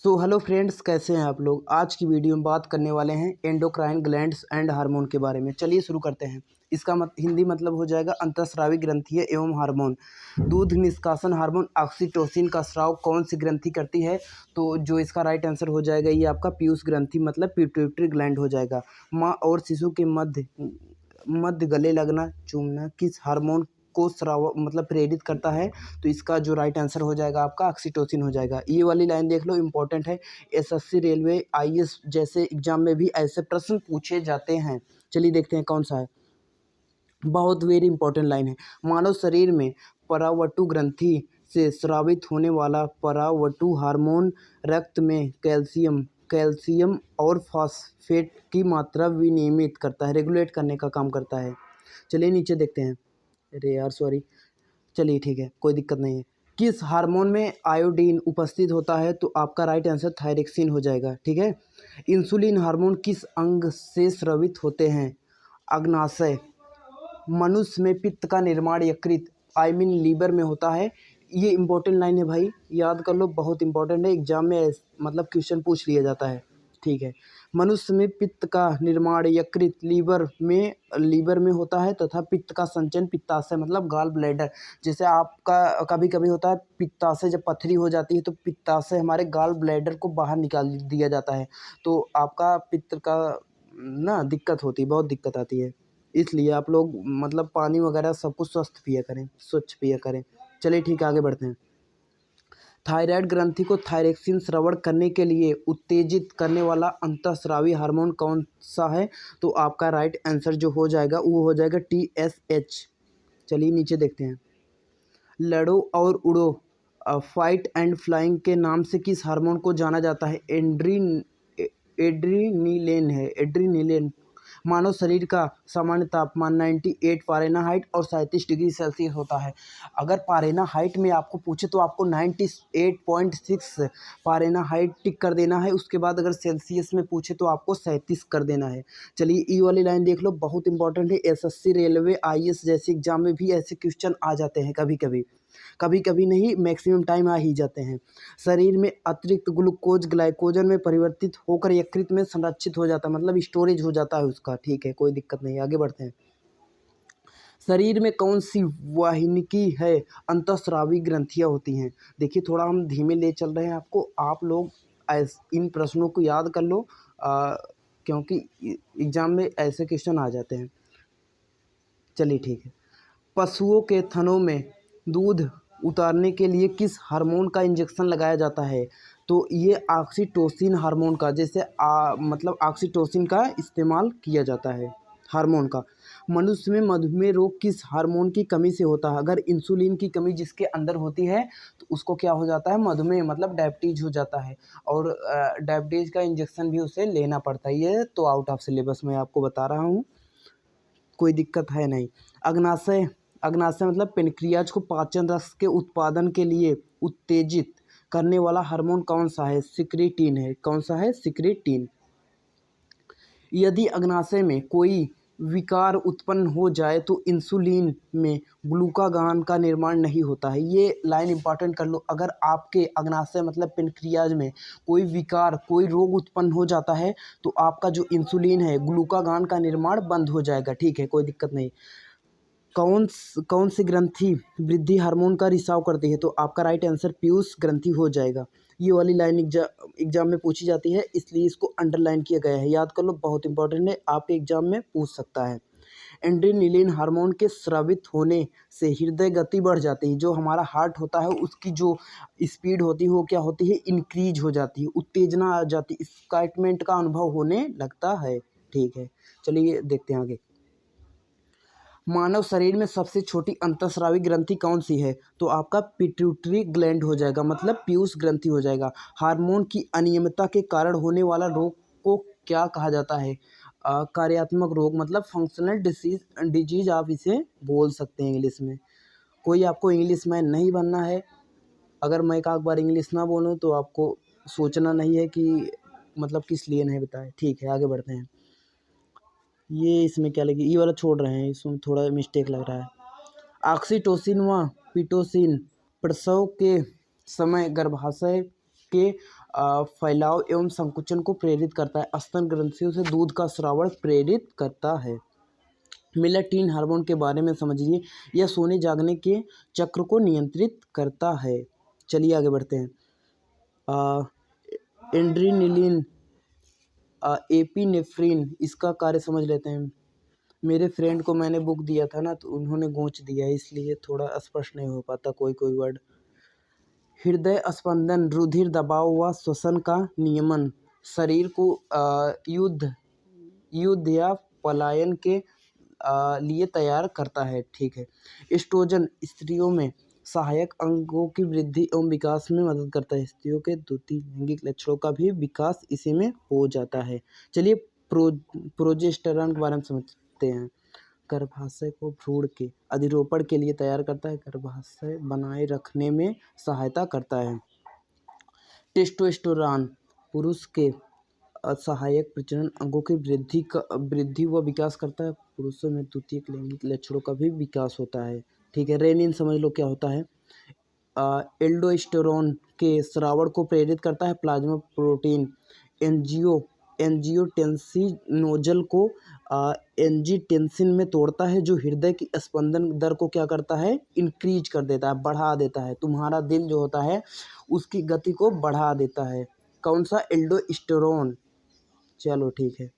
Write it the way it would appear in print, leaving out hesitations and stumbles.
So hello friends, कैसे हैं आप लोग। आज की वीडियो में बात करने वाले हैं एंडोक्राइन ग्लैंड्स एंड हार्मोन के बारे में। चलिए शुरू करते हैं। इसका हिंदी मतलब हो जाएगा अंतःस्रावी ग्रंथि एवं हार्मोन। दूध निष्कासन हार्मोन ऑक्सीटोसिन का स्राव कौन सी ग्रंथि करती है? तो जो इसका राइट आंसर हो जाएगा ये आपका पीयूष ग्रंथि मतलब पिट्यूटरी ग्लैंड हो जाएगा। माँ और शिशु के मध्य मध्य गले लगना, चूमना किस हार्मोन को स्राव मतलब प्रेरित करता है? तो इसका जो राइट आंसर हो जाएगा आपका ऑक्सीटोसिन हो जाएगा। ये वाली लाइन देख लो, इंपॉर्टेंट है। एसएससी, रेलवे, आईएएस जैसे एग्जाम में भी ऐसे प्रश्न पूछे जाते हैं। चलिए देखते हैं कौन सा है। बहुत वेरी इंपॉर्टेंट लाइन है। मानव शरीर में परावटु ग्रंथि से स्रावित होने वाला परावटु हार्मोन रक्त में कैल्शियम और फॉस्फेट की मात्रा विनियमित करता है, रेगुलेट करने का काम करता है। चलिए नीचे देखते हैं। अरे यार सॉरी, चलिए ठीक है, कोई दिक्कत नहीं है। किस हार्मोन में आयोडीन उपस्थित होता है? तो आपका राइट आंसर थायरोक्सिन हो जाएगा। ठीक है। इंसुलिन हार्मोन किस अंग से स्रावित होते हैं? अग्नाशय। मनुष्य में पित्त का निर्माण यकृत लीवर में होता है। ये इंपॉर्टेंट लाइन है भाई, याद कर लो, बहुत इंपॉर्टेंट है। एग्जाम में मतलब क्वेश्चन पूछ लिया जाता है। ठीक है। मनुष्य में पित्त का निर्माण यकृत लीवर में होता है तथा पित्त का संचयन पित्ताशय मतलब गाल ब्लैडर। जैसे आपका कभी कभी होता है पित्ताशय, जब पथरी हो जाती है तो पित्ताशय हमारे गाल ब्लैडर को बाहर निकाल दिया जाता है। तो आपका पित्त का ना दिक्कत होती है, बहुत दिक्कत आती है। इसलिए आप लोग मतलब पानी वगैरह सब कुछ स्वस्थ पिया करें, स्वच्छ पिया करें। चलिए ठीक है, आगे बढ़ते हैं। थायराइड ग्रंथि को थायरोक्सिन स्रवण करने के लिए उत्तेजित करने वाला अंतःस्रावी हार्मोन कौन सा है? तो आपका राइट आंसर जो हो जाएगा वो हो जाएगा TSH। चलिए नीचे देखते हैं। लड़ो और उड़ो, फाइट एंड फ्लाइंग के नाम से किस हार्मोन को जाना जाता है? एड्रीनिलेन। मानव शरीर का सामान्य तापमान 98 फ़ारेनहाइट और 37 डिग्री सेल्सियस होता है। अगर फ़ारेनहाइट में आपको पूछे तो आपको 98.6 फ़ारेनहाइट टिक कर देना है। उसके बाद अगर सेल्सियस में पूछे तो आपको 37 कर देना है। चलिए ई वाली लाइन देख लो, बहुत इंपॉर्टेंट है। एसएससी, रेलवे, आईएएस जैसे एग्जाम में भी ऐसे क्वेश्चन आ जाते हैं। कभी कभी नहीं, मैक्सिमम टाइम आ ही जाते हैं। शरीर में अतिरिक्त ग्लूकोज ग्लाइकोजन में परिवर्तित होकर यकृत में संरक्षित हो जाता है, मतलब स्टोरेज हो जाता है उसका। ठीक है, कोई दिक्कत नहीं, आगे बढ़ते हैं। शरीर में कौन सी वाहिनी है अंतःस्रावी ग्रंथियां होती हैं? देखिए थोड़ा हम धीमे ले चल रहे हैं आपको, आप लोग इन प्रश्नों को याद कर लो, क्योंकि एग्जाम में ऐसे क्वेश्चन आ जाते हैं। चलिए ठीक है। पशुओं के थनों में दूध उतारने के लिए किस हार्मोन का इंजेक्शन लगाया जाता है? तो ये ऑक्सीटोसिन हार्मोन का, जैसे मतलब ऑक्सीटोसिन का इस्तेमाल किया जाता है, हार्मोन का। मनुष्य में मधुमेह रोग किस हार्मोन की कमी से होता है? अगर इंसुलिन की कमी जिसके अंदर होती है तो उसको क्या हो जाता है? मधुमेह मतलब डायबिटीज हो जाता है। और डायबिटीज का इंजेक्शन भी उसे लेना पड़ता है। ये तो आउट ऑफ सिलेबस में आपको बता रहा हूँ, कोई दिक्कत है नहीं। अग्नाशय अग्नाशय मतलब पेनक्रियाज को पाचन रस के उत्पादन के लिए उत्तेजित करने वाला हार्मोन कौन सा है? सिक्रेटिन है। कौन सा है? सिक्रेटिन। यदि अग्नाशय में कोई विकार उत्पन्न हो जाए तो इंसुलिन में ग्लूकागान का निर्माण नहीं होता है। ये लाइन इंपॉर्टेंट कर लो। अगर आपके अग्नाशय मतलब पेनक्रियाज में कोई विकार, कोई रोग उत्पन्न हो जाता है तो आपका जो इंसुलिन है, ग्लूकागान का निर्माण बंद हो जाएगा। ठीक है, कोई दिक्कत नहीं। कौन सी ग्रंथि वृद्धि हार्मोन का रिसाव करती है? तो आपका राइट आंसर पीयूष ग्रंथि हो जाएगा। ये वाली लाइन एग्जाम में पूछी जाती है, इसलिए इसको अंडरलाइन किया गया है। याद कर लो, बहुत इंपॉर्टेंट है, आपके एग्जाम में पूछ सकता है। एड्रेनलिन हार्मोन के स्रावित होने से हृदय गति बढ़ जाती है। जो हमारा हार्ट होता है उसकी जो स्पीड होती है वो क्या होती है? इंक्रीज हो जाती है, उत्तेजना आ जाती है, एक्साइटमेंट का अनुभव होने लगता है। ठीक है, चलिए देखते हैं आगे। मानव शरीर में सबसे छोटी अंतःस्रावी ग्रंथि कौन सी है? तो आपका पिट्यूटरी ग्लैंड हो जाएगा, मतलब पीयूष ग्रंथि हो जाएगा। हार्मोन की अनियमितता के कारण होने वाला रोग को क्या कहा जाता है? कार्यात्मक रोग मतलब फंक्शनल डिजीज आप इसे बोल सकते हैं इंग्लिश में। कोई आपको इंग्लिश मैन नहीं बनना है। अगर मैं एक आध बार इंग्लिश ना बोलूँ तो आपको सोचना नहीं है कि मतलब किस लिए नहीं बताया। ठीक है, आगे बढ़ते हैं। ये इसमें क्या लगी, ये वाला छोड़ रहे हैं, इसमें थोड़ा मिस्टेक लग रहा है। ऑक्सीटोसिन व पिटोसिन प्रसव के समय गर्भाशय के फैलाव एवं संकुचन को प्रेरित करता है। स्तन ग्रंथियों से दूध का स्रावण प्रेरित करता है। मेलाटोनिन हार्मोन के बारे में समझिए। यह सोने जागने के चक्र को नियंत्रित करता है। चलिए आगे बढ़ते हैं। एड्रेनलिन, एपिनेफ्रिन, इसका कार्य समझ लेते हैं। मेरे फ्रेंड को मैंने बुक दिया था ना, तो उन्होंने गोंच दिया, इसलिए थोड़ा स्पष्ट नहीं हो पाता कोई कोई वर्ड। हृदय स्पंदन, रुधिर दबाव व श्वसन का नियमन, शरीर को युद्ध या पलायन के लिए तैयार करता है। ठीक है। एस्ट्रोजन स्त्रियों में सहायक अंगों की वृद्धि एवं विकास में मदद करता है। स्त्रियों के द्वितीय लैंगिक लक्षणों का भी विकास इसी में हो जाता है। चलिए प्रोजेस्टेरॉन के बारे में समझते हैं। गर्भाशय को भ्रूण के अधिरोपण के लिए तैयार करता है। गर्भाशय बनाए रखने में सहायता करता है। टेस्टोस्टेरोन पुरुष के सहायक प्रजनन अंगों की वृद्धि व विकास करता है। पुरुषों में द्वितीय लैंगिक लक्षणों का भी विकास होता है। ठीक है। रेनिन समझ लो क्या होता है। एल्डोस्टेरोन के स्रावण को प्रेरित करता है। प्लाज्मा प्रोटीन एंजियोटेंसिनोजन को एंजीटेंसिन में तोड़ता है, जो हृदय की स्पंदन दर को क्या करता है, इंक्रीज कर देता है, बढ़ा देता है। तुम्हारा दिल जो होता है उसकी गति को बढ़ा देता है। कौन सा? एल्डोस्टेरोन। चलो ठीक है।